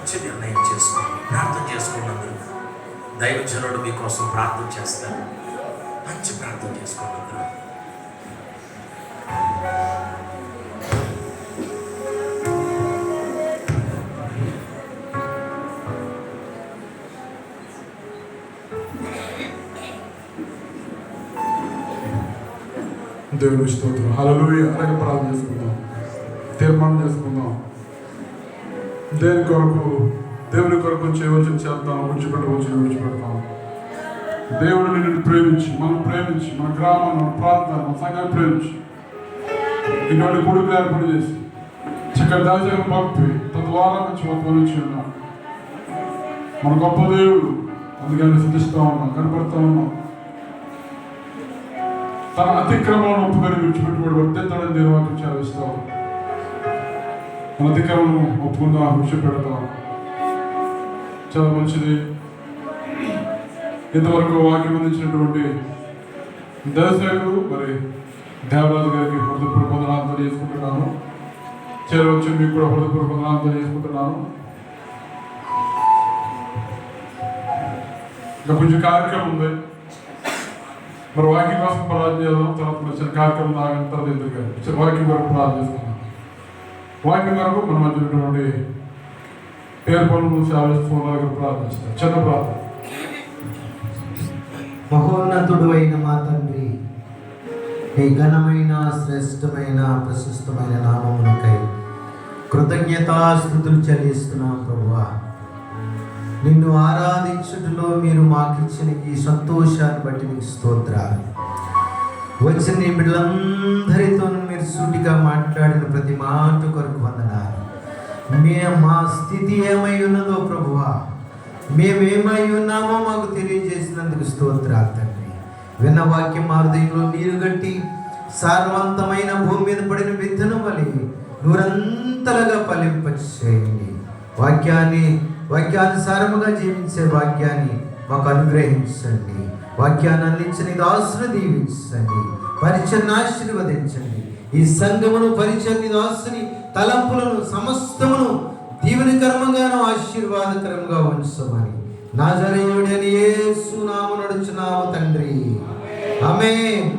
మంచి నిర్ణయం చేసుకోండి. ప్రార్థన చేసుకోండి. అందరూ దైవజనుడు మీకోసం ప్రార్థన చేస్తారు. మంచి ప్రార్థన చేసుకోండి అందరూ. దేవుని స్తోత్రం. హల్లెలూయా. అలాగే ప్రార్థన చేసుకుందాం, తీర్మానం చేసుకుందాం. దేవుని కొరకు చేయవలసిన చేద్దాం, విడిచిపెడతాం. దేవుడు నిన్ను ప్రేమించి, మనం ప్రేమించి, మన గ్రామం, మన ప్రాంతాన్ని, మన సంఘాన్ని ప్రేమించి ఇటువంటి కొడుకులు ఏర్పాటు చేసి చక్కటి దాచాలను పంపి తద్వారా నుంచి నుంచి ఉన్నాం. మన గొప్ప దేవుడు, అందుకని సిద్ధిస్తూ ఉన్నాం, కనపడుతూ ఉన్నాం. తన అతిక్రమణను ఒప్పుకొని విడిచిపెట్టుబడి వర్తిస్తాడని దేవుని వాక్యం చదివిస్తాం. మన అతిక్రమణను ఒప్పుకుందాం, విడిచిపెడతాం. చాలా మంచిది. ఇంతవరకు వాక్యం అందించినటువంటి దర్శకుడు మరి దేవరాజు గారికి హృదయపూర్వక వందనాలు తెలియజేసుకుంటున్నాను. చేరవచ్చు మీకు కూడా హృదయపూర్వక వందనాలు తెలియజేసుకుంటున్నాను. ఇంకా కొంచెం కార్యక్రమం ఉంది, మరి వాక్యం కోసం ప్రార్థన చేద్దాం. తర్వాత చిన్న కార్యక్రమం ఆగిన తర్వాత ఎందుకు వాక్యం వరకు ప్రార్థన చేసుకుందాం. వాక్యం వరకు మన మధ్య ఉన్నటువంటి పేరు పనులు సేవస్తూ ప్రార్థిస్తాం. చిన్న ప్రార్థన. మహోన్నతుడు అయిన మా తండ్రి, నీ ఘనమైన శ్రేష్టమైన ప్రశస్తమైన నామమునకై కృతజ్ఞతాస్తుతులు చెల్లిస్తున్నాం ప్రభువా. నిన్ను ఆరాధించుటలో మీరు మాకిచ్చిన ఈ సంతోషాన్ని బట్టి మీకు స్తోత్రాలు. వచ్చిన నీ బిడ్డలందరితో మీరు సూటిగా మాట్లాడిన ప్రతి మాట కొరకు వందనాలు. మా స్థితి ఏమై ఉన్నదో ప్రభువా, మేమేమై ఉన్నామో మాకు తెలియజేసినందుకు స్తోత్రాలు తండ్రి. విన్న వాక్యం మా హృదయంలో నీరు గట్టి సారవంతమైన భూమి మీద పడిన విత్తనం వలె నూరంతలుగా ఫలింపచేయండి. వాక్యానుసారముగా జీవించే భాగ్యాన్ని మాకు అనుగ్రహించండి. వాక్యాన్ని అందించని దాసును దీవించండి, పరిచయాన్ని ఆశీర్వదించండి. ఈ సంఘమును, పరిచయాన్ని, దాసుని తలంపులను సమస్తమును దీవెనకరముగాను ఆశీర్వాదకరంగా ఉంచమని నజరేయుడైన యేసు నామమున నడుచున్నాము తండ్రి. ఆమేన్.